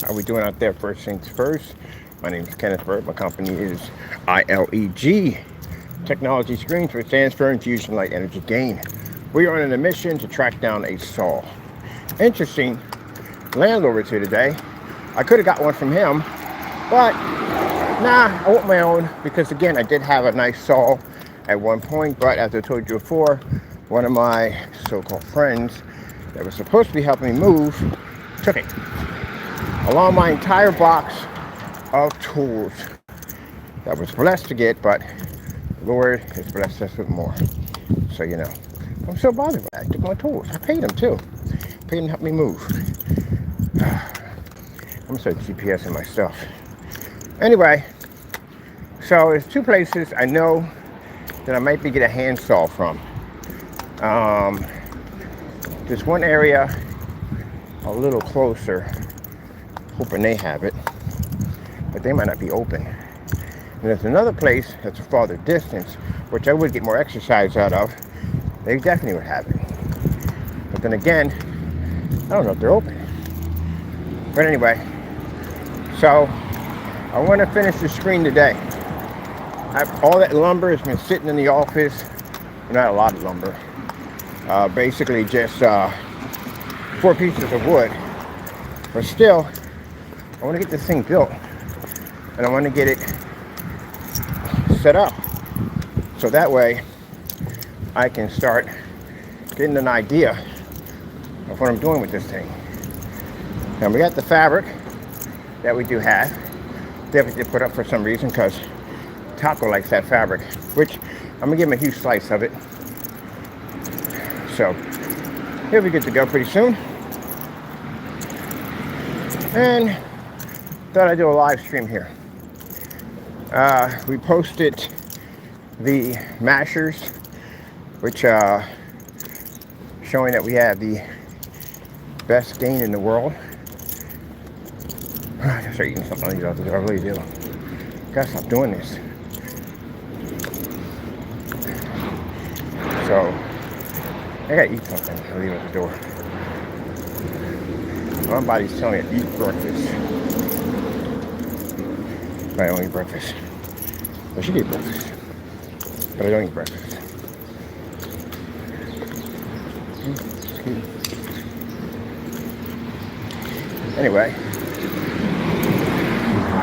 How we doing out there? First things first. My name is Kenneth Bird. My company is ILEG Technology Screens, which stands for Infusion Light Energy Gain. We are on a mission to track down a saw. Interesting. Landlord here today. I could have got one from him, but nah, I want my own because again, I did have a nice saw at one point, but as I told you before, one of my so-called friends that was supposed to be helping me move took it, along my entire box of tools that was blessed to get, but the Lord has blessed us with more. So, I'm so bothered by that. I took my tools. I paid him too. Paid him to help me move. I'm gonna start GPSing my stuff. Anyway, so there's two places I know that I might be getting a handsaw from. There's one area a little closer, hoping they have it, but they might not be open. And there's another place that's a farther distance, which I would get more exercise out of. They definitely would have it. But then again, I don't know if they're open. But anyway, so I want to finish the screen today. All that lumber has been sitting in the office. Not a lot of lumber. Basically just 4 pieces of wood. But still, I want to get this thing built. And I want to get it set up. So that way, I can start getting an idea of what I'm doing with this thing. Now we got the fabric that we do have. Definitely put up for some reason because Taco likes that fabric, which I'm gonna give him a huge slice of it. So he'll be good to go pretty soon. And thought I'd do a live stream here. We posted the mashers, which showing that we have the best gain in the world. I gotta start eating something on these out there. I really do. Gotta stop doing this. So I gotta eat something. I'll leave it at the door. My body's telling me to eat breakfast. But I don't eat breakfast. I should eat breakfast, but I don't eat breakfast. Anyway,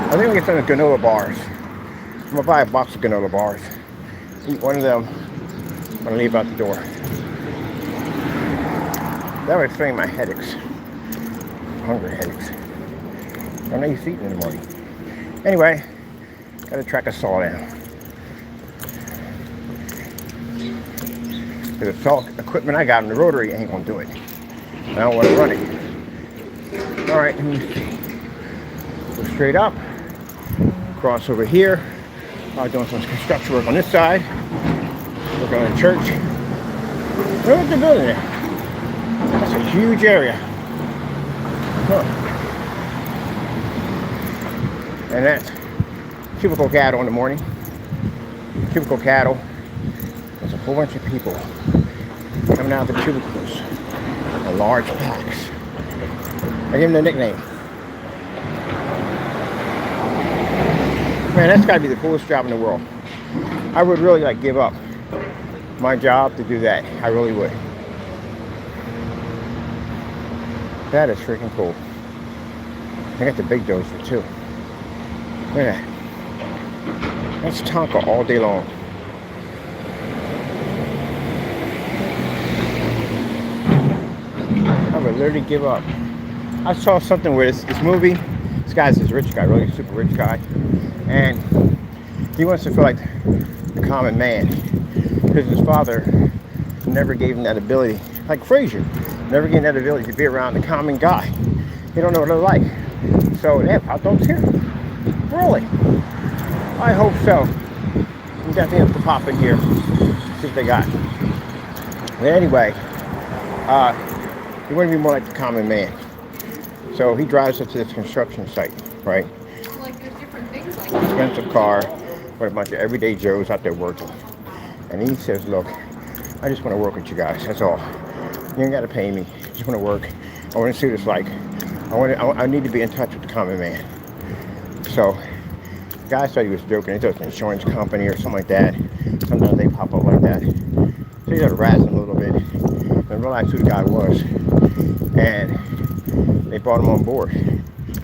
I think we get some granola bars. I'm gonna buy a box of granola bars. Eat one of them. I'm gonna leave out the door. That would explain my headaches. Hunger headaches. I don't used to eating in the morning. Anyway, gotta track a saw down. The saw equipment I got in the rotary ain't gonna do it. I don't want to run it. All right, let me see. Go straight up. Cross over here. I'm doing some construction work on this side. Working on the church. Look at the building there. That's a huge area. Huh. And that's cubicle cattle in the morning. Cubicle cattle. There's a whole bunch of people coming out of the cubicles in large packs. I give them the nickname. Man, that's gotta be the coolest job in the world. I would really give up my job to do that. I really would. That is freaking cool. I got the big dozer too. Look at that. That's Tonka all day long. I would literally give up. I saw something where this movie, this guy's this rich guy, really super rich guy, and he wants to feel like the common man because his father never gave him that ability, like Frasier, never gave him that ability to be around the common guy. He don't know what they're like. So they have hot dogs here? Really? I hope so. We definitely have to pop in here, see what they got. But anyway, he wanted to be more like the common man. So he drives up to this construction site, right? Like there's different things like that. Expensive car with a bunch of everyday Joes out there working. And he says, look, I just want to work with you guys, that's all. You ain't got to pay me. I just want to work. I want to see what it's like. I need to be in touch with the common man. So, the guy said he was joking. He thought it was an insurance company or something like that. Sometimes they pop up like that. So he started razzing him a little bit and realized who the guy was. And they brought him on board.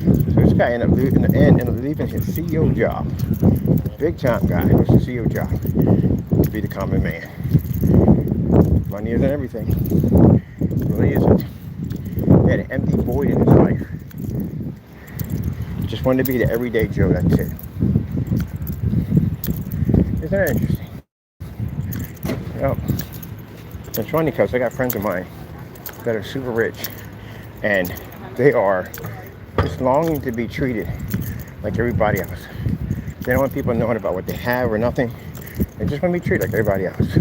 So this guy ended up leaving his CEO job. Big time guy. It was the CEO job. To be the common man. Money isn't everything. It really isn't. He had an empty void in his life. Just wanted to be the everyday Joe, that's it. Isn't that interesting? Yep. It's funny because I got friends of mine that are super rich and they are just longing to be treated like everybody else. They don't want people knowing about what they have or nothing. They just want to be treated like everybody else.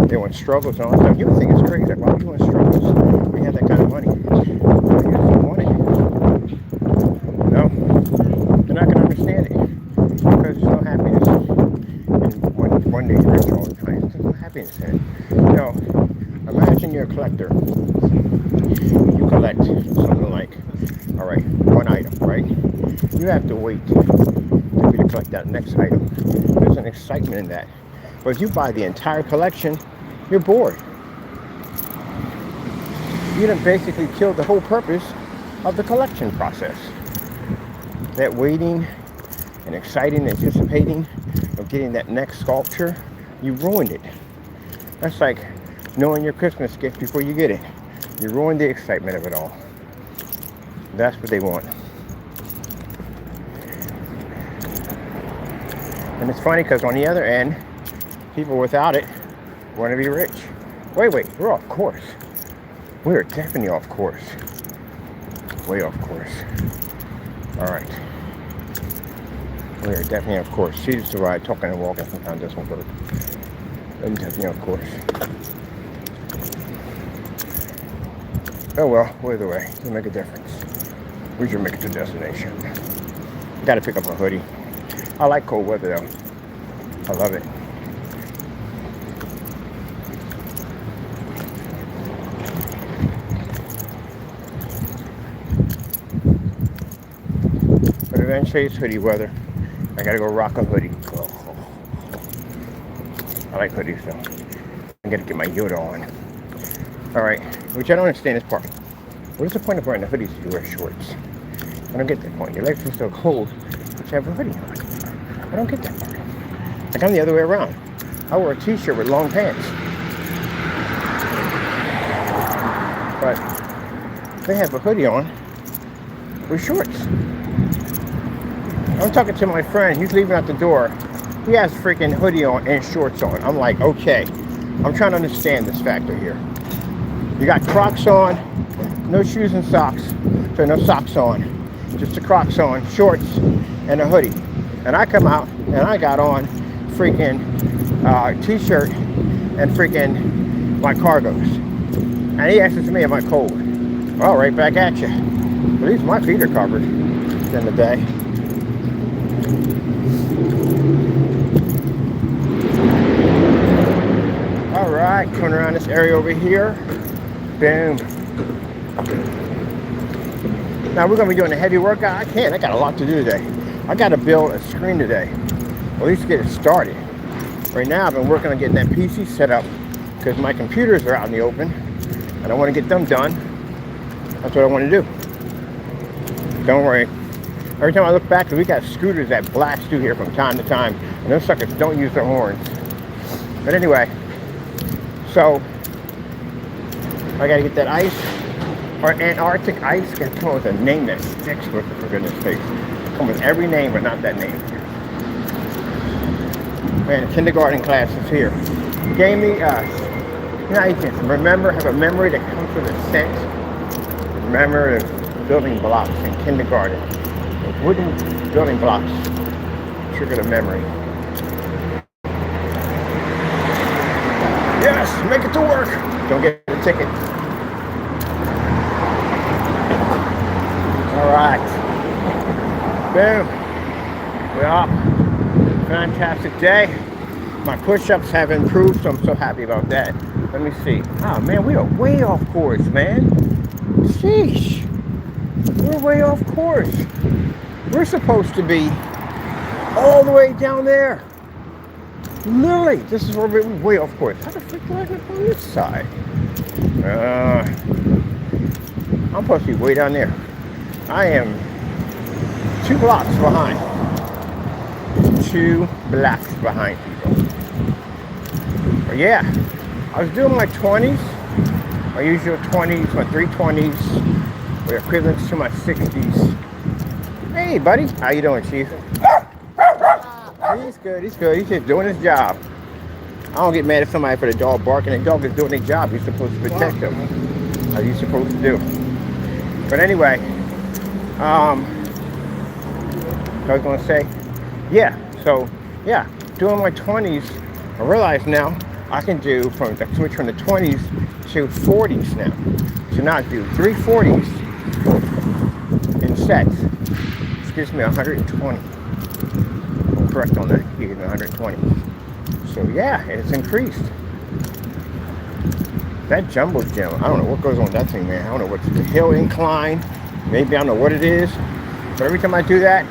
They want struggles and all that stuff. You would think it's crazy. Like, why would you want struggles when you have that kind of money? You just don't want it. No, they're not going to understand it because there's no happiness in one day you're rich all the time. There's no happiness in it. You know, imagine you're a collector. You collect something like, all right, one item, right? You have to wait to collect that next item. There's an excitement in that. But if you buy the entire collection, you're bored. You done basically killed the whole purpose of the collection process. That waiting and exciting, anticipating of getting that next sculpture, you ruined it. That's like knowing your Christmas gift before you get it. You ruined the excitement of it all. That's what they want. And it's funny because on the other end, people without it want to be rich. Wait, we're off course. We're definitely off course. Way off course. All right. We're definitely off course. Choose to ride, talking and walking sometimes doesn't work. I'm definitely off course. Oh well, either way, it'll make a difference. We should make it to destination. Gotta pick up a hoodie. I like cold weather though. I love it. But eventually it's hoodie weather. I gotta go rock a hoodie. Oh. I like hoodies though. I gotta get my Yoda on. Alright, which I don't understand this part. What is the point of wearing a hoodie if you wear shorts? I don't get that point. Your legs are so cold, but you have a hoodie on. I don't get that part. Like I'm the other way around. I wear a t-shirt with long pants. But they have a hoodie on with shorts. I'm talking to my friend, he's leaving out the door. He has a freaking hoodie on and shorts on. I'm like, okay. I'm trying to understand this factor here. You got Crocs on, no shoes and socks. So no socks on. Just the Crocs on, shorts, and a hoodie. And I come out and I got on freaking t-shirt and freaking my cargos. And he asks me, am I cold? Well, right back at you. At least my feet are covered at the end of the day. All right, coming around this area over here. Boom. Now we're gonna be doing a heavy workout. I got a lot to do today. I gotta build a screen today. Or at least get it started. Right now I've been working on getting that PC set up because my computers are out in the open and I want to get them done. That's what I want to do. Don't worry. Every time I look back, we got scooters that blast through here from time to time, and those suckers don't use their horns. But anyway, so I gotta get that ice, or Antarctic ice. Gotta come up with a name that sticks with it, for goodness sakes. Come with every name, but not that name. Man, kindergarten class is here. Gave me, you know, you can remember, have a memory that comes with a scent. Remember the building blocks in kindergarten. The wooden building blocks trigger the memory. Yes, make it to work. Don't get a ticket. All right. Boom. We're up. Fantastic day. My push-ups have improved, so I'm so happy about that. Let me see. Oh man, we are way off course, man. Sheesh. We're way off course. We're supposed to be all the way down there. Literally, this is where we're way off course. How the frick do I get on this side? I'm supposed to be way down there. I am 2 blocks behind. 2 blocks behind people. But yeah, I was doing my 20s, my usual 20s, my 320s, were equivalent to my 60s. Hey, buddy, how you doing, Chief? He's good. He's good. He's just doing his job. I don't get mad at somebody for the dog barking. The dog is doing their job. You're supposed to protect them. How you supposed to do? But anyway, I was gonna say, yeah. So yeah, doing my 20s, I realize now I can do switch from the 20s to 40s now. So now I do 3 40s in sets. This gives me 120. I'm correct on that. He gave me 120. So yeah, it's increased. That jumbo gym, I don't know what goes on with that thing, man. I don't know what's the hill incline. Maybe I don't know what it is. But every time I do that,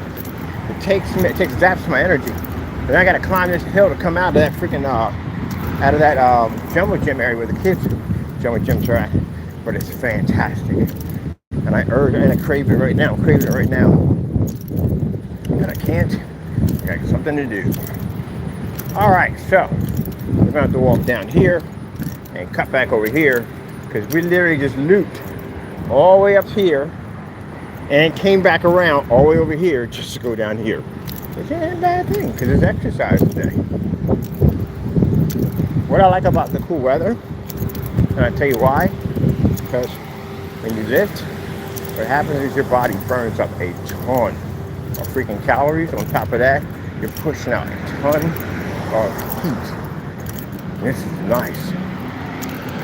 it zaps my energy. Then I gotta climb this hill to come out of that freaking jumbo gym area where the kids jumbo gyms are at. But it's fantastic. And I crave it right now. I'm craving it right now. And I can't. I got something to do. Alright, so we're gonna have to walk down here and cut back over here because we literally just looped all the way up here and came back around all the way over here just to go down here. Which ain't a bad thing because it's exercise today. What I like about the cool weather, and I'll tell you why, because when you lift, what happens is your body burns up a ton of freaking calories. On top of that, you're pushing out a ton of heat. This is nice.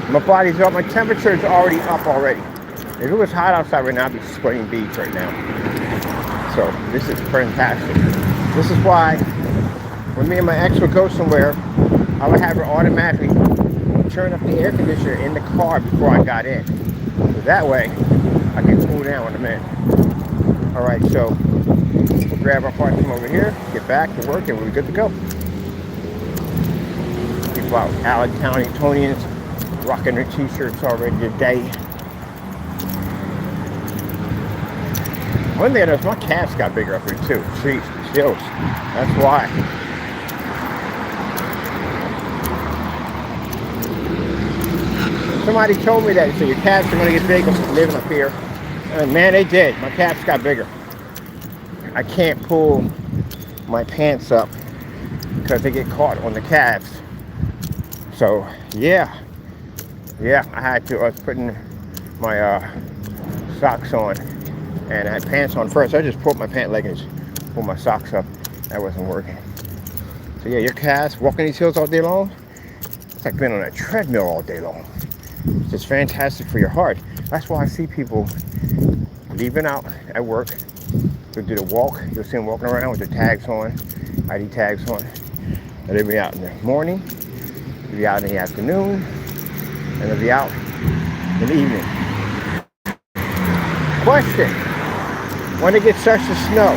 My body's up, my temperature is already up already. If it was hot outside right now, I'd be sweating beads right now. So this is fantastic. This is why when me and my ex would go somewhere, I would have her automatically turn up the air conditioner in the car before I got in. So that way, I can cool down when I'm in. All right, so we'll grab our parts from over here, get back to work, and we'll be good to go. People out Allentownians rocking their t-shirts already today. One thing I noticed, my calves got bigger up here too. Jeez, chills. That's why. Somebody told me that, so your calves are gonna get bigger living up here. And man, they did. My calves got bigger. I can't pull my pants up because they get caught on the calves. So yeah, I had to. I was putting my socks on, and I had pants on first. I just pulled my pant leggings, pulled my socks up. That wasn't working. So yeah, your calves walking these hills all day long. It's like being on a treadmill all day long. It's just fantastic for your heart. That's why I see people leaving out at work. They'll do the walk. You'll see them walking around with their tags on, ID tags on. And they'll be out in the morning, they'll be out in the afternoon, and they'll be out in the evening. Question: when it gets starts to snow,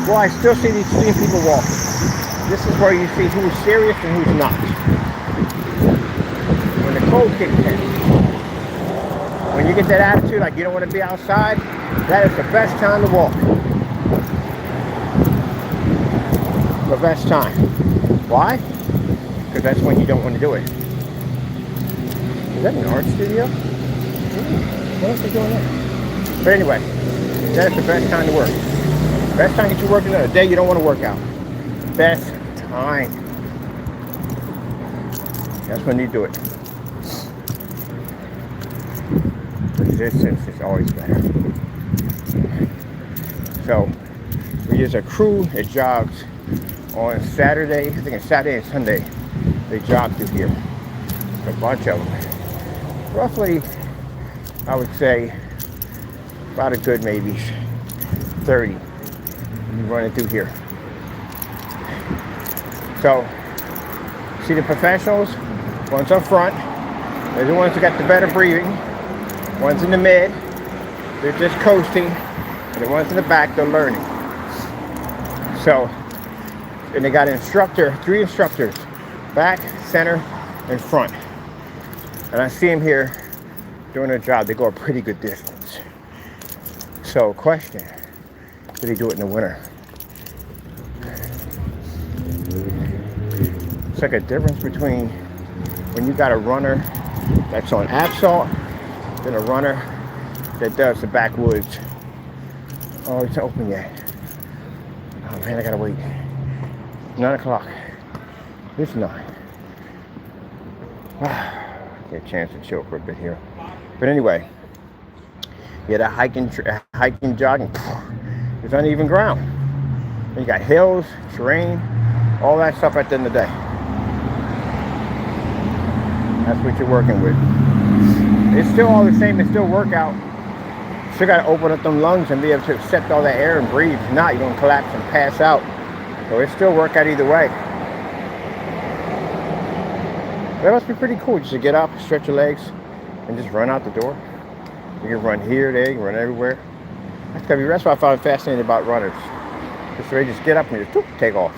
well, I still see these same people walking. This is where you see who's serious and who's not. When the cold kicks in, when you get that attitude like you don't want to be outside, that is the best time to walk. The best time. Why? Because that's when you don't want to do it. Is that an art studio? What else are they doing there? But anyway, that's the best time to work. Best time to get you working on a day you don't want to work out. Best time. That's when you do it. Resistance is always better. So we use a crew that jogs on Saturday. I think it's Saturday and Sunday. They jog through here. A bunch of them. Roughly, I would say about a good maybe 30 running through here. So see the professionals, one's up front. They're the ones who got the better breathing. One's in the mid, they're just coasting, and the ones in the back, they're learning. So, and they got an instructor, 3 instructors, back, center, and front. And I see them here doing their job. They go a pretty good distance. So, question, do they do it in the winter? It's like a difference between when you got a runner that's on asphalt than a runner that does the backwoods. Oh, it's open yet. Oh man, I gotta wait. 9 o'clock. It's 9. Get a chance to chill for a bit here. But anyway, yeah, that hiking, jogging, it's uneven ground. You got hills, terrain, all that stuff at the end of the day. That's what you're working with. It's still all the same. It's still workout. Still got to open up them lungs and be able to accept all that air and breathe. If not, you're going to collapse and pass out. So it's still workout either way. That must be pretty cool just to get up, stretch your legs, and just run out the door. You can run here, there, you can run everywhere. That's what I found fascinating about runners. Just they just get up and just take off.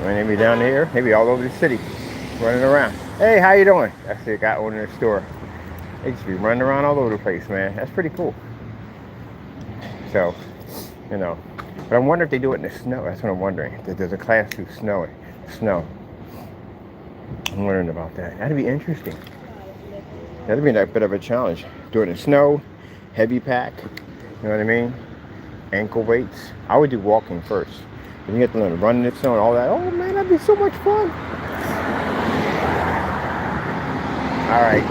Maybe down here, maybe all over the city, running around. Hey, how you doing? That's the guy owning the store. They just be running around all over the place, man. That's pretty cool. So, you know. But I wonder if they do it in the snow. That's what I'm wondering. If there's a class through snow. I'm wondering about that. That'd be interesting. That'd be a bit of a challenge. Do it in snow, heavy pack, you know what I mean? Ankle weights. I would do walking first. Then you have to learn running in the snow and all that. Oh man, that'd be so much fun. All right.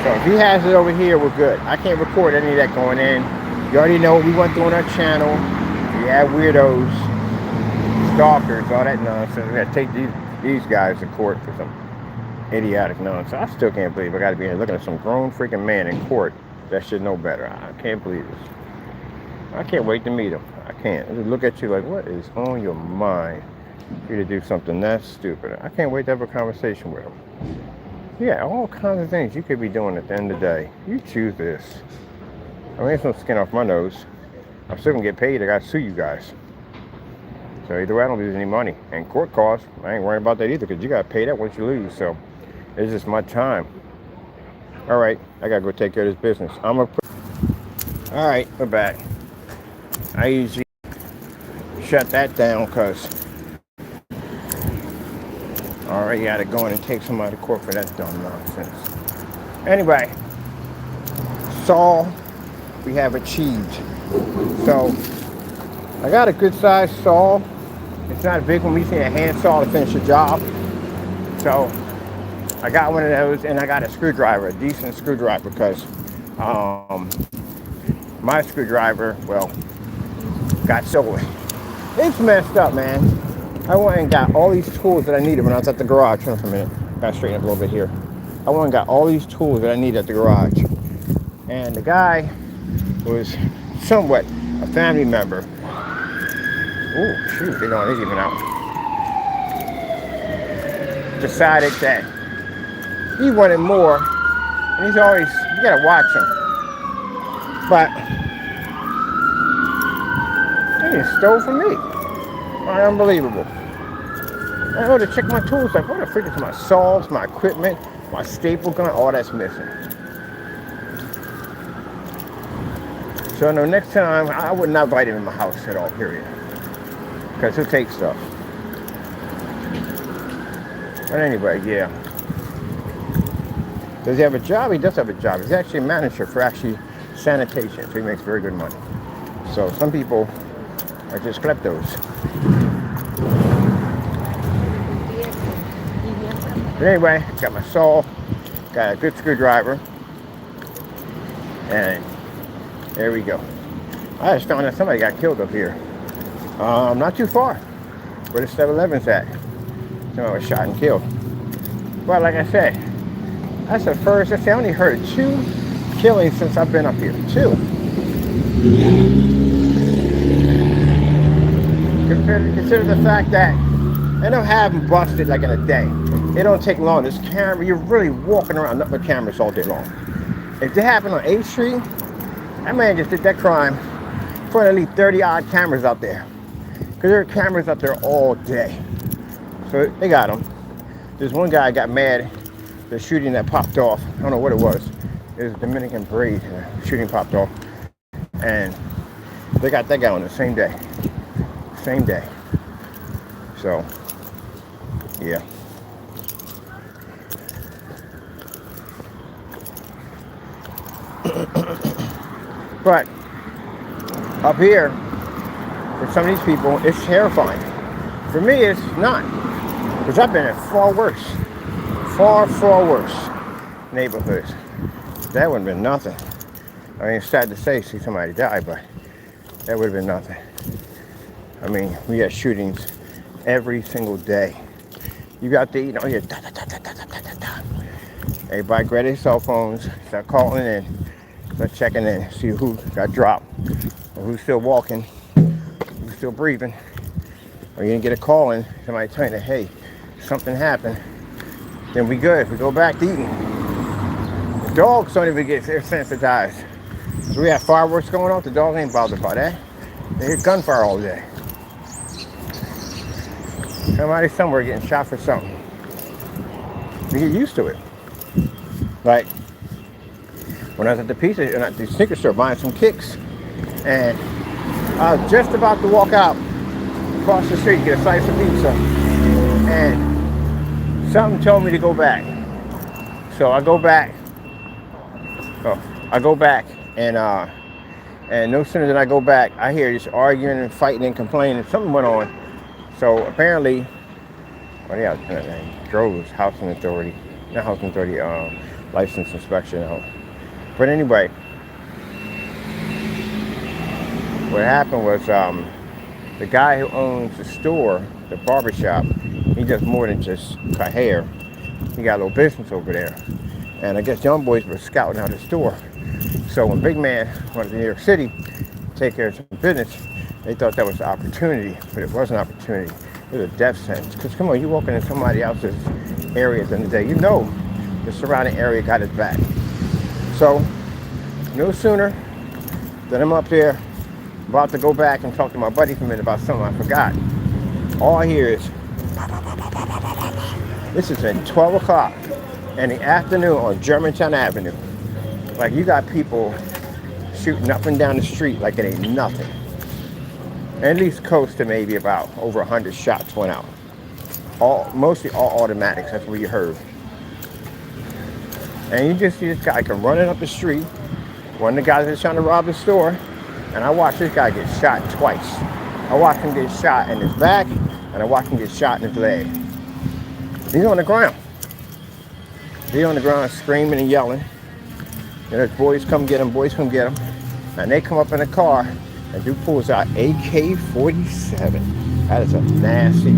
So if he has it over here, we're good. I can't record any of that going in. You already know what we went through on our channel. We have weirdos, stalkers, all that nonsense. We gotta take these guys to court for some idiotic nonsense. I still can't believe I gotta be here looking at some grown freaking man in court that should know better. I can't believe this. I can't wait to meet him. I can't. I just look at you like, what is on your mind for you to do something that stupid? I can't wait to have a conversation with him. Yeah, all kinds of things you could be doing at the end of the day. You choose this. I mean, there's no skin off my nose. I'm still gonna get paid. I gotta sue you guys. So either way, I don't lose any money. And court costs, I ain't worrying about that either, because you gotta pay that once you lose. So it's just my time. All right, I gotta go take care of this business. All right, we're back. I usually shut that down because I already gotta go in and take somebody to court for that dumb nonsense. Anyway, saw we have achieved. So I got a good sized saw. It's not a big one. We using a hand saw to finish the job. So I got one of those, and I got a screwdriver, a decent screwdriver, because my screwdriver, well, got stolen. It's messed up, man. I went and got all these tools that I needed when I was at the garage. Hold on for a minute. Gotta straighten up a little bit here. I went and got all these tools that I needed at the garage. And the guy was somewhat a family member. Oh, shoot, they know he's even out. Decided that he wanted more. And he's always, you gotta watch him. But he stole from me. Unbelievable. I go to check my tools, like, what the freak is my saws, my equipment, my staple gun, all that's missing. So no, next time I would not invite him in my house at all, period. Because he'll take stuff. But anyway, yeah. Does he have a job? He does have a job. He's actually a manager for sanitation, so he makes very good money. So some people are just kleptos. But anyway, got my saw, got a good screwdriver, and there we go. I just found out somebody got killed up here. Not too far where the 7-Eleven's at. Somebody was shot and killed. But like I said, that's the first, I only heard of 2 killings since I've been up here. 2. Consider the fact that they don't have them busted like in a day. It don't take long. This camera, you're really walking around with cameras all day long. If it happened on 8th Street, that man just did that crime in front of at least 30 odd cameras out there. Because there are cameras out there all day. So they got him. This one guy got mad. The shooting that popped off. I don't know what it was. It was a Dominican parade. Shooting popped off. And they got that guy on the same day. Same day. So, yeah. But up here, for some of these people, it's terrifying. For me, it's not. Because I've been in far worse neighborhoods. That would have been nothing. I mean, it's sad to say, see somebody die, but that would have been nothing. I mean, we had shootings every single day. You got the, you hear da da da da da da da da. Everybody grab their cell phones, start calling in, start checking in, see who got dropped, or who's still walking, who's still breathing. Or you didn't get a call in, somebody telling you, hey, something happened. Then we good. We go back to eating. The dogs don't even get, they're sensitized. So we have fireworks going off. The dog ain't bothered by that. They hear gunfire all day. Somebody somewhere getting shot for something. We get used to it. Like when I was at the sneaker store buying some kicks, and I was just about to walk out across the street, get a slice of pizza, and something told me to go back. So I go back. And no sooner than I go back, I hear just arguing and fighting and complaining. Something went on. So apparently, Droves Housing Authority, not Housing Authority, license inspection out. But anyway, what happened was the guy who owns the store, the barbershop, he does more than just cut hair. He got a little business over there. And I guess young boys were scouting out his store. So when Big Man went to New York City to take care of some business, they thought that was an opportunity, but it wasn't an opportunity. It was a death sentence. Because come on, you walking in somebody else's area at the end of the day, you know the surrounding area got his back. So no sooner than I'm up there, about to go back and talk to my buddy for a minute about something I forgot. All I hear is, this is at 12 o'clock in the afternoon on Germantown Avenue. Like you got people shooting up and down the street like it ain't nothing. At least close to maybe about over 100 shots went out. Mostly all automatics, that's what you heard. And you just see this guy come running up the street. One of the guys is trying to rob the store, and I watched this guy get shot twice. I watched him get shot in his back, and I watched him get shot in his leg. He's on the ground. He's on the ground screaming and yelling. And there's boys come get him, And they come up in a car, and dude pulls out AK-47. That is a nasty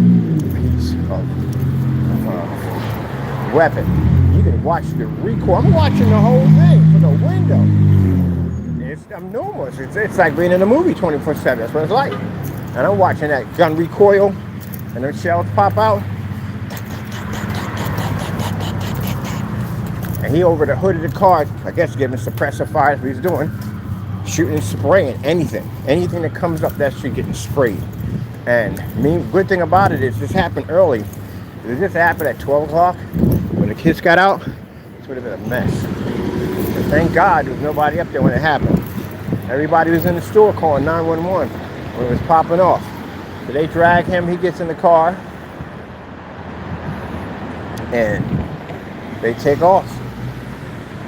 piece of weapon. You can watch the recoil. I'm watching the whole thing from the window. I'm normal. It's like being in a movie 24/7. That's what it's like. And I'm watching that gun recoil, and those shells pop out. And he over the hood of the car, I guess giving suppressor fire, that's what he's doing. Shooting and spraying anything that comes up that street getting sprayed. And good thing about it is this happened early. If this happened at 12 o'clock, when the kids got out, this would have been a mess. And thank God there was nobody up there when it happened. Everybody was in the store calling 911 when it was popping off. So they drag him, he gets in the car, and they take off.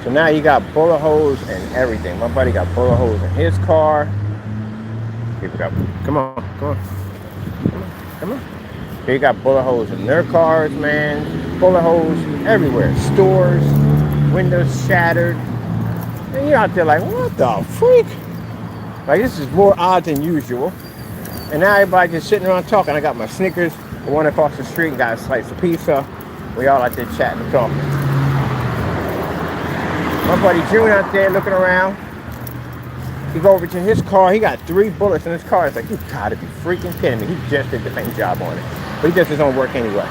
So now you got bullet holes and everything. My buddy got bullet holes in his car. People got, come on. Here you got bullet holes in their cars, man. Bullet holes everywhere. Stores, windows shattered. And you're out there like, what the freak? Like, this is more odd than usual. And now everybody just sitting around talking. I got my Snickers. I went across the street and got a slice of pizza. We all out there chatting and talking. My buddy June out there looking around. He go over to his car. He got 3 bullets in his car. It's like, you gotta be freaking kidding me. He just did the paint job on it. But he does his own work anyway.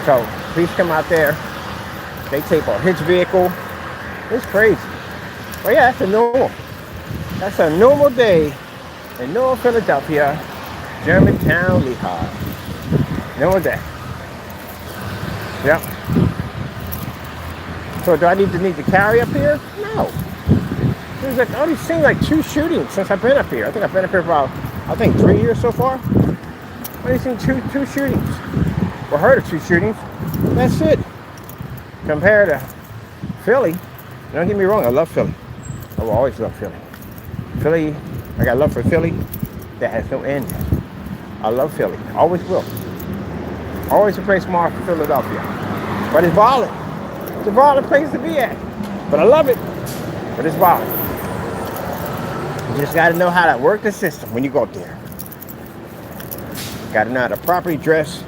So police come out there. They tape on his vehicle. It's crazy. But yeah, that's a normal. That's a normal day in North Philadelphia, Germantown, Lehigh. Normal day. Yep. So do I need to carry up here? No. There's like, I only seen like 2 shootings since I've been up here. I think I've been up here for about, 3 years so far. I've only seen two shootings. Or heard of 2 shootings. That's it. Compared to Philly, don't get me wrong, I love Philly. I will always love Philly. Philly, I got love for Philly that has no end. I love Philly. Always will. Always a place more for Philadelphia. But it's violent. It's a violent place to be at. But I love it. But it's violent. You just got to know how to work the system when you go up there. Got to know how to properly dress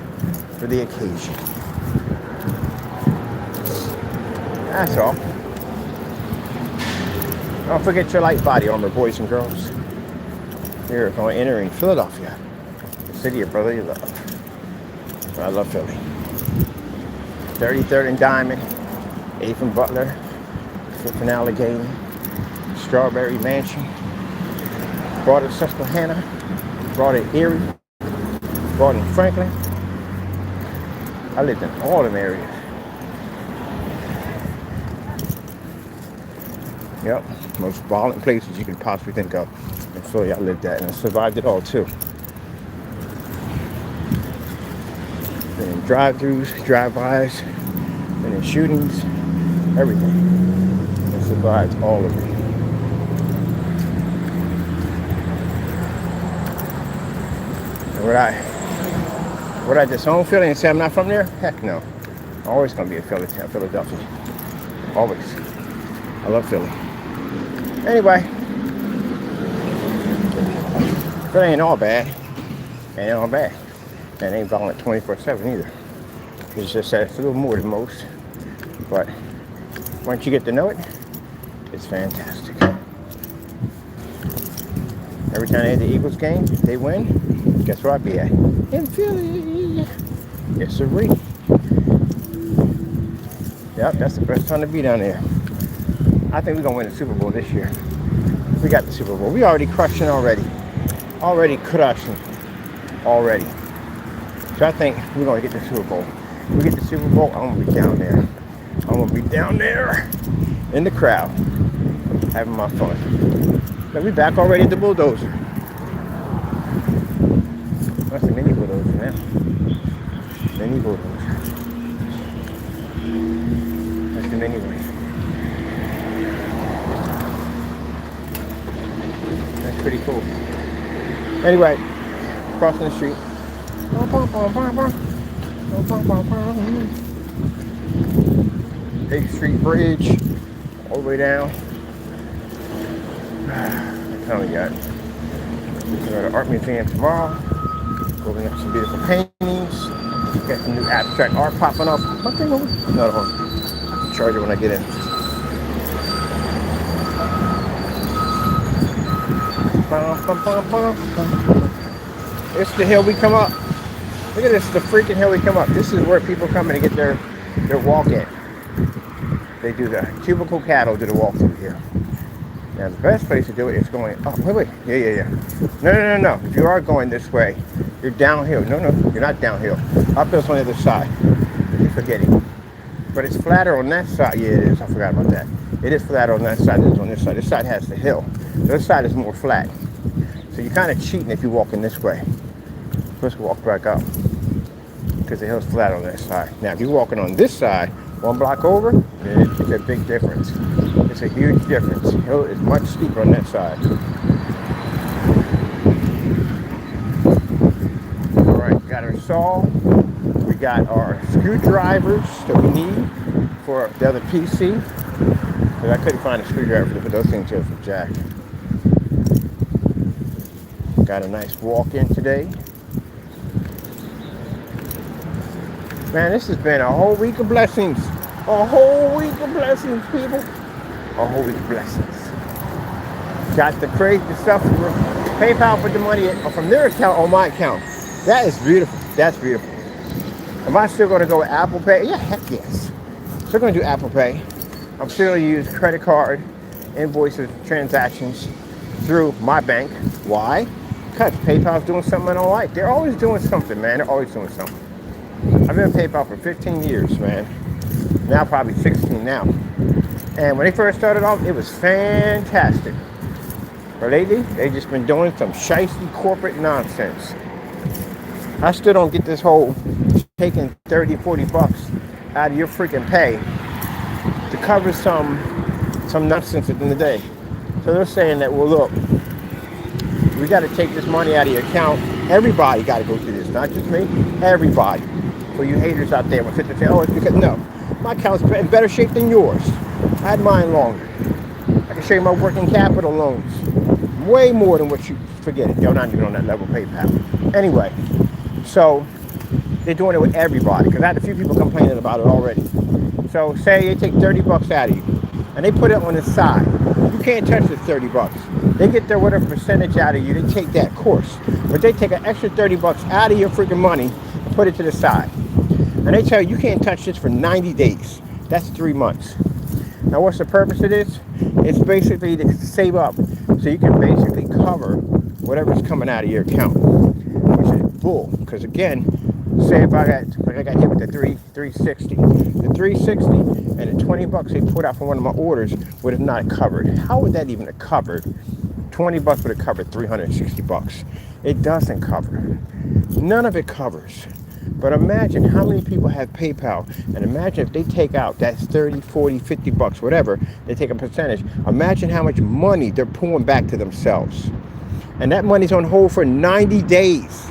for the occasion. That's all. Don't forget your light body armor, boys and girls. You're going to enter in Philadelphia, the city of brotherly love. I love Philly. 33rd and Diamond, 8th and Butler, 5th and Allegheny, Strawberry Mansion, brought in Susquehanna, brought in Erie, brought in Franklin. I lived in all them areas. Yep, most violent places you can possibly think of. In Philly, I lived at, and I survived it all too. Been in drive-thrus, drive-bys, been in shootings, everything. I survived all of it. And would I disown Philly and say I'm not from there? Heck no. I'm always gonna be a Philadelphia. Always. I love Philly. Anyway, Philly ain't all bad. Ain't all bad. And ain't violent 24/7 either. It's just that it's a little more than most. But once you get to know it, it's fantastic. Every time they had the Eagles game, they win. Guess where I'd be at? In Philly. Yes, sirree. Yep, that's the best time to be down there. I think we're going to win the Super Bowl this year. We got the Super Bowl. We already crushing already. Already crushing. Already. So I think we're going to get the Super Bowl. If we get the Super Bowl, I'm going to be down there. I'm going to be down there in the crowd having my fun. But we back already at the bulldozer. That's a mini bulldozer now. Mini bulldozer. That's the mini one. That's pretty cool. Anyway, crossing the street. 8th Street Bridge, all the way down. I'm telling you guys. We're going to the art museum tomorrow. Looking at some beautiful paintings. Got some new abstract art popping up. Nothing over. No, hold on. Charge it when I get in. It's the hill we come up. Look at this, the freaking hill we come up. This is where people come in to get their walk in. They do the cubicle cattle, do the walk through here. Now the best place to do it is going, oh, wait. Yeah. No. If you are going this way, you're downhill. No, you're not downhill. Uphill's on the other side. You're forgetting. But it's flatter on that side. Yeah, it is. I forgot about that. It is flatter on that side than it is on this side. This side has the hill. The other side is more flat. So you're kind of cheating if you're walking this way. Let's walk back up. Because the hill's flat on that side. Now, if you're walking on this side, 1 block over, it's a big difference. It's a huge difference. The hill is much steeper on that side. All right, we got our saw. We got our screwdrivers that we need for the other PC. Because I couldn't find a screwdriver to put those things here for Jack. Got a nice walk-in today. Man, this has been a whole week of blessings. A whole week of blessings, people. A whole week of blessings. Got the crazy stuff from PayPal, put the money from their account on my account. That is beautiful. That's beautiful. Am I still going to go with Apple Pay? Yeah, heck yes. Still going to do Apple Pay. I'm still use credit card, invoices, transactions through my bank. Why? Because PayPal's doing something I don't like. They're always doing something, man. They're always doing something. I've been at PayPal for 15 years, man. Now probably 16 now. And when they first started off, it was fantastic. But lately, they've just been doing some shysty corporate nonsense. I still don't get this whole taking 30, 40 bucks out of your freaking pay to cover some nonsense at the end of the day. So they're saying that, well, look, we got to take this money out of your account. Everybody got to go through this, not just me. Everybody. For you haters out there, when sit there and say, oh, it's because, no, my account's in better shape than yours. I had mine longer. I can show you my working capital loans. Way more than what you forget it. You're not even on that level of PayPal. Anyway, so they're doing it with everybody because I had a few people complaining about it already. So say they take 30 bucks out of you and they put it on the side. You can't touch the 30 bucks. They get their whatever percentage out of you. They take that course. But they take an extra 30 bucks out of your freaking money and put it to the side. And they tell you can't touch this for 90 days. That's 3 months. Now what's the purpose of this? It's basically to save up so you can basically cover whatever's coming out of your account, which is bull. Because again, say if I got hit with the 360, the 360 and the 20 bucks they put out for one of my orders would have not covered. How would that even have covered? 20 bucks would have covered 360 bucks. It doesn't cover. None of it covers. But imagine how many people have PayPal, and imagine if they take out that 30, 40, 50 bucks, whatever, they take a percentage. Imagine how much money they're pulling back to themselves. And that money's on hold for 90 days,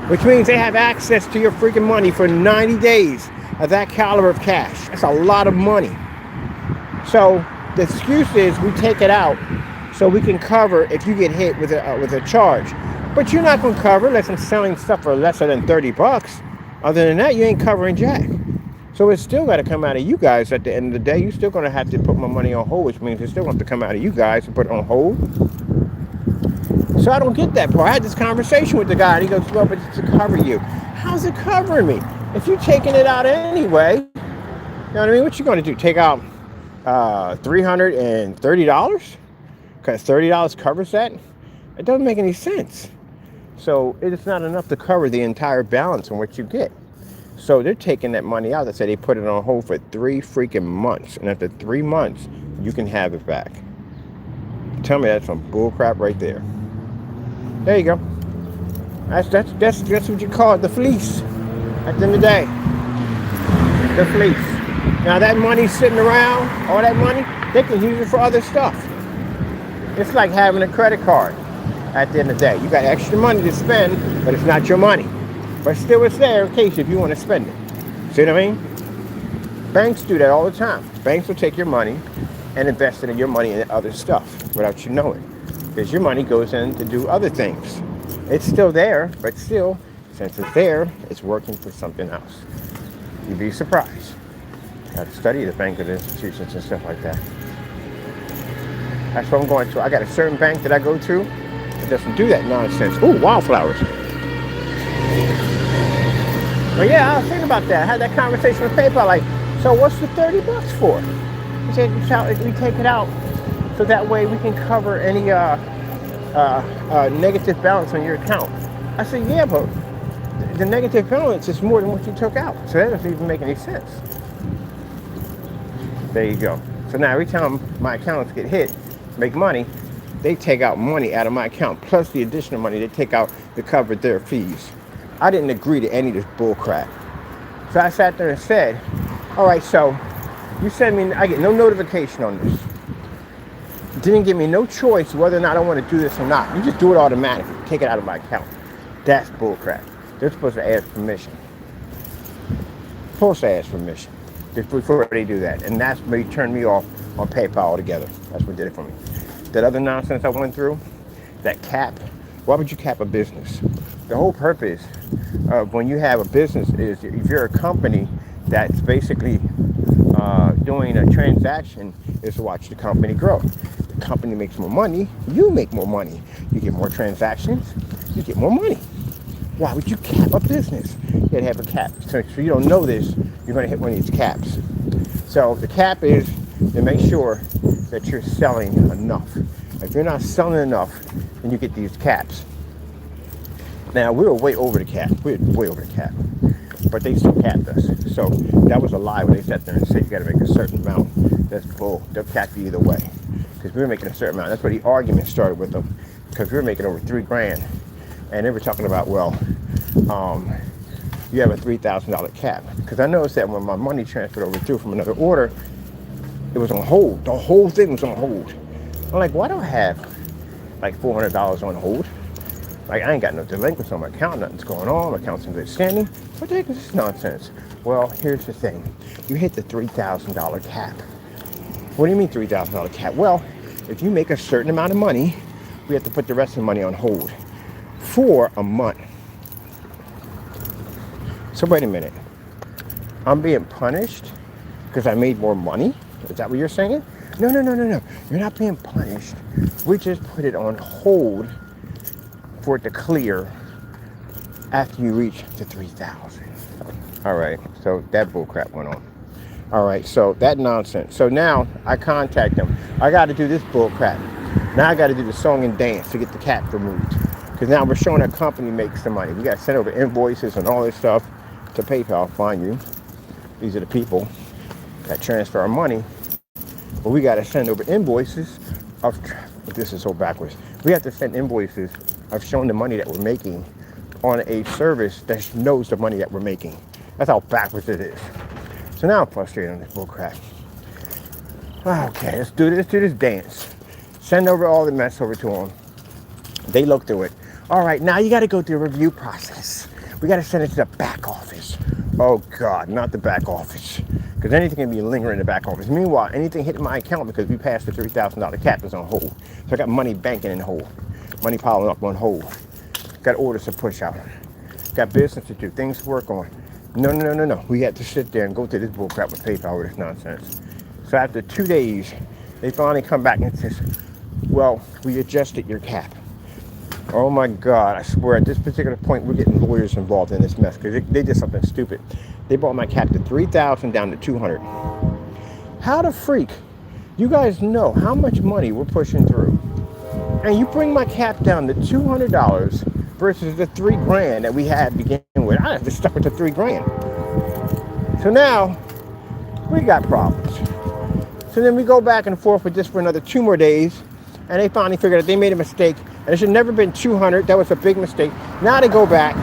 which means they have access to your freaking money for 90 days of that caliber of cash. That's a lot of money. So the excuse is we take it out so we can cover if you get hit with a charge. But you're not going to cover unless I'm selling stuff for lesser than 30 bucks. Other than that, you ain't covering jack. So it's still got to come out of you guys at the end of the day. You're still going to have to put my money on hold, which means it's still going to have to come out of you guys and put it on hold. So I don't get that part. I had this conversation with the guy, and he goes, well, but it's to cover you. How's it covering me? If you're taking it out anyway, you know what I mean? What you going to do? Take out $330? Because $30 covers that? It doesn't make any sense. So it's not enough to cover the entire balance on what you get. So they're taking that money out. They say they put it on hold for 3 freaking months. And after 3 months, you can have it back. Tell me that's some bull crap right there. There you go. That's what you call it, the fleece. At the end of the day. The fleece. Now that money's sitting around, all that money, they can use it for other stuff. It's like having a credit card. At the end of the day, you got extra money to spend, but it's not your money. But still, it's there in case if you want to spend it. See what I mean? Banks do that all the time. Banks will take your money and invest it in your money in other stuff without you knowing, because your money goes in to do other things. It's still there, but still, since it's there, it's working for something else. You'd be surprised. I have to study the banking institutions and stuff like that. That's what I'm going to. I got a certain bank that I go to. It doesn't do that nonsense. Ooh, wildflowers. But yeah, I was thinking about that. I had that conversation with PayPal. Like, so what's the 30 bucks for? He said, we take it out so that way we can cover any negative balance on your account. I said, yeah, but the negative balance is more than what you took out. So that doesn't even make any sense. There you go. So now every time my accounts get hit, make money, they take out money out of my account, plus the additional money they take out to cover their fees. I didn't agree to any of this bull crap. So I sat there and said, all right, so you send me, I get no notification on this. Didn't give me no choice whether or not I want to do this or not. You just do it automatically, take it out of my account. That's bull crap. They're supposed to ask permission. Supposed to ask permission before they do that. And that's what turned me off on PayPal altogether. That's what did it for me. That other nonsense I went through, that cap, why would you cap a business? The whole purpose of when you have a business is if you're a company that's basically doing a transaction is to watch the company grow. The company makes more money, you make more money. You get more transactions, you get more money. Why would you cap a business? You'd have a cap. So you don't know this, you're going to hit one of these caps. So the cap is then make sure that you're selling enough. If you're not selling enough, then you get these caps. Now, we were way over the cap. We were way over the cap. But they still capped us. So that was a lie when they sat there and said you got to make a certain amount. That's bull. They'll cap you either way. Because we were making a certain amount. That's where the argument started with them. Because we were making over $3,000. And they were talking about, well, you have a $3,000 cap. Because I noticed that when my money transferred over through from another order, it was on hold. The whole thing was on hold. I'm like, why do I have like $400 on hold? Like, I ain't got no delinquents on my account. Nothing's going on. My account's in good standing. What the heck is this nonsense? Well, here's the thing. You hit the $3,000 cap. What do you mean $3,000 cap? Well, if you make a certain amount of money, we have to put the rest of the money on hold for a month. So wait a minute. I'm being punished because I made more money? Is that what you're saying? No. You're not being punished. We just put it on hold for it to clear after you reach the 3,000. All right, so that bull crap went on. All right, so that nonsense. So now I contact them. I got to do this bull crap. Now I got to do the song and dance to get the cap removed. Because now we're showing a company makes the money. We got to send over invoices and all this stuff to PayPal. Find you. These are the people that transfer our money. But we got to send over invoices of. This is so backwards. We have to send invoices of showing the money that we're making on a service that knows the money that we're making. That's how backwards it is. So now I'm frustrated on this bullcrap. Okay, let's do this dance. Send over all the mess over to them. They look through it. All right, now you got to go through a review process. We got to send it to the back office. Oh God, not the back office. Because anything can be lingering in the back office. Meanwhile, anything hitting my account because we passed the $3,000 cap is on hold. So I got money banking in hold. Money piling up on hold. Got orders to push out. Got business to do. Things to work on. No. We had to sit there and go through this bullcrap with PayPal with this nonsense. So after 2 days, they finally come back and says, well, we adjusted your cap. Oh my God, I swear at this particular point, we're getting lawyers involved in this mess because they did something stupid. They brought my cap to 3,000 down to 200. How the freak? You guys know how much money we're pushing through. And you bring my cap down to $200 versus the $3,000 that we had to begin with. I have to stuck with the $3,000. So now we got problems. So then we go back and forth with this for another 2 more days. And they finally figured out they made a mistake. And it should never been 200. That was a big mistake. Now they go back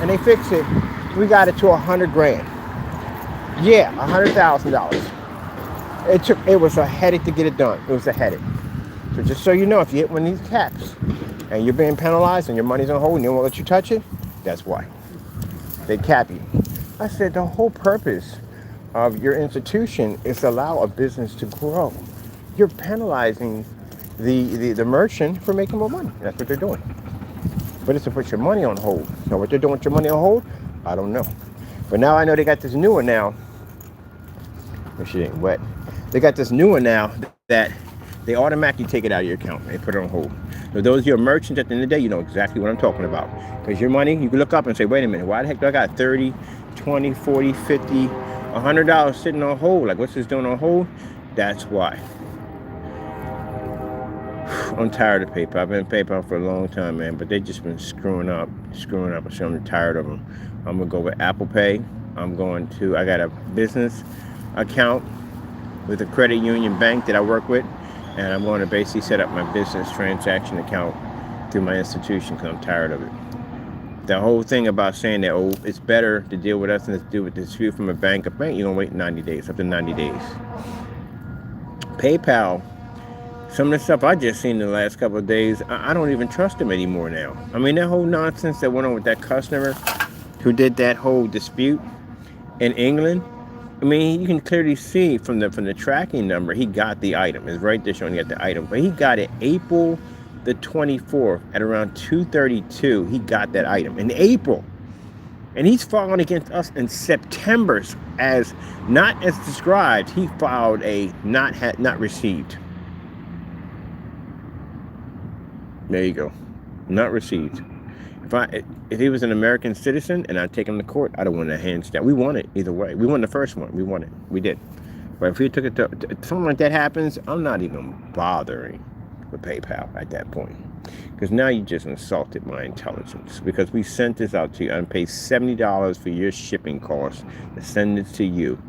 and they fix it. We got it to $100,000. Yeah, $100,000. It was a headache to get it done. It was a headache. So just so you know, if you hit one of these caps and you're being penalized and your money's on hold and they won't let you touch it, that's why. They cap you. I said the whole purpose of your institution is to allow a business to grow. You're penalizing the merchant for making more money. That's what they're doing. But it's to put your money on hold. Now what they're doing with your money on hold, I don't know. But now I know they got this new one now. This shit ain't wet. They got this new one now that they automatically take it out of your account. They put it on hold. So those of your merchants at the end of the day, you know exactly what I'm talking about. Because your money, you can look up and say, wait a minute, why the heck do I got 30, 20, 40, 50, $100 sitting on hold? Like, what's this doing on hold? That's why. I'm tired of PayPal. I've been PayPal for a long time, man, but they just been screwing up. So I'm tired of them. I'm gonna go with Apple Pay. I got a business account with a credit union bank that I work with, and I'm going to basically set up my business transaction account through my institution because I'm tired of it. The whole thing about saying that, oh, it's better to deal with us than to deal with dispute from a bank, you're gonna wait 90 days, up to 90 days. PayPal, some of the stuff I just seen in the last couple of days, I don't even trust them anymore now. I mean, that whole nonsense that went on with that customer who did that whole dispute in England, I mean, you can clearly see from the tracking number, he got the item. It's right there showing he got the item. But he got it April the 24th at around 2:32. He got that item in April. And he's filing against us in September as not as described. He filed a not received. There you go. Not received. If he was an American citizen and I'd take him to court, I'd have won a hands down. We won it either way. We won the first one. We won it. We did. But if you took it to something like that happens, I'm not even bothering with PayPal at that point. Because now you just insulted my intelligence. Because we sent this out to you and paid $70 for your shipping costs to send it to you.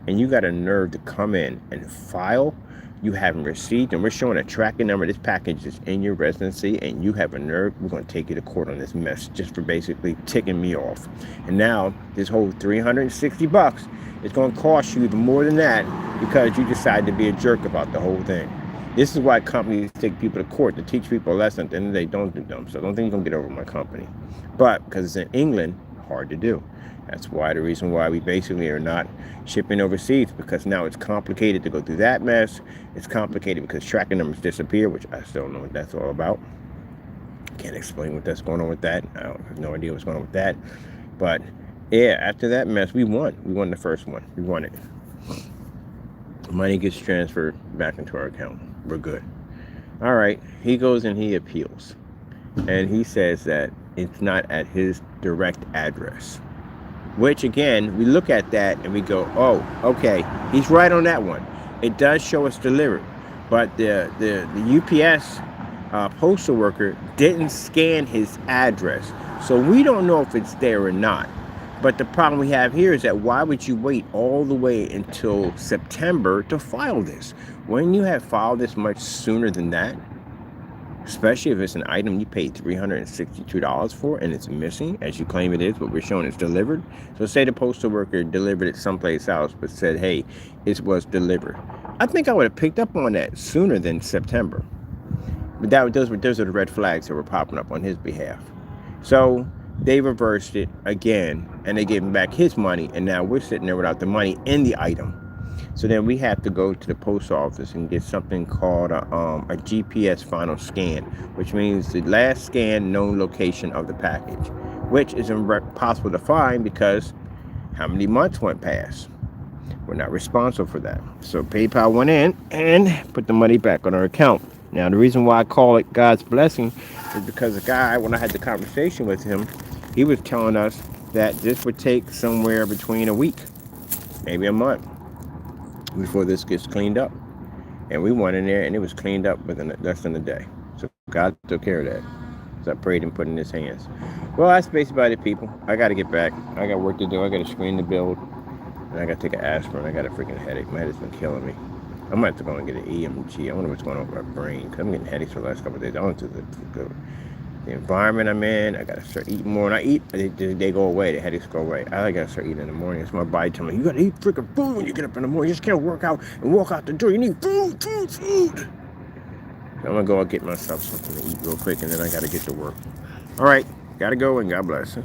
And you got a nerve to come in and file. You haven't received, and we're showing a tracking number. This package is in your residency, and you have a nerve. We're going to take you to court on this mess just for basically ticking me off. And now this whole $360 is going to cost you even more than that because you decided to be a jerk about the whole thing. This is why companies take people to court to teach people a lesson. At the end of the day, don't do them. So I don't think you're going to get over my company. But because it's in England, hard to do. That's why the reason why we basically are not shipping overseas, because now it's complicated to go through that mess. It's complicated because tracking numbers disappear, which I still don't know what that's all about. Can't explain what that's going on with that. I have no idea what's going on with that. But yeah, after that mess, we won. We won the first one. We won it. Money gets transferred back into our account. We're good. All right. He goes and he appeals. And he says that it's not at his direct address. Which, again, we look at that and we go, oh, okay, he's right on that one. It does show us delivered. But the UPS postal worker didn't scan his address. So we don't know if it's there or not. But the problem we have here is that why would you wait all the way until September to file this? When you have filed this much sooner than that, especially if it's an item you paid $362 for and it's missing, as you claim it is, but we're showing it's delivered. So say the postal worker delivered it someplace else, but said, hey, it was delivered. I think I would have picked up on that sooner than September. But those are the red flags that were popping up on his behalf. So they reversed it again, and they gave him back his money, and now we're sitting there without the money in the item. So then we have to go to the post office and get something called a GPS final scan, which means the last scan known location of the package, which is impossible to find because how many months went past? We're not responsible for that. So PayPal went in and put the money back on our account. Now, the reason why I call it God's blessing is because the guy, when I had the conversation with him, he was telling us that this would take somewhere between a week, maybe a month, before this gets cleaned up. And we went in there and it was cleaned up within less than a day. So God took care of that. So I prayed and put it in his hands. Well, that's basically about it, people. I got to get back. I got work to do. I got a screen to build. And I got to take an aspirin. I got a freaking headache. My head has been killing me. I might have to go and get an EMG. I wonder what's going on with my brain. Because I'm getting headaches for the last couple of days. I went to the environment I'm in. I got to start eating more. And I eat, they go away. The headaches go away. I got to start eating in the morning. It's my body telling me, you got to eat freaking food when you get up in the morning. You just can't work out and walk out the door. You need food. So I'm going to go and get myself something to eat real quick. And then I got to get to work. All right. Got to go and God bless.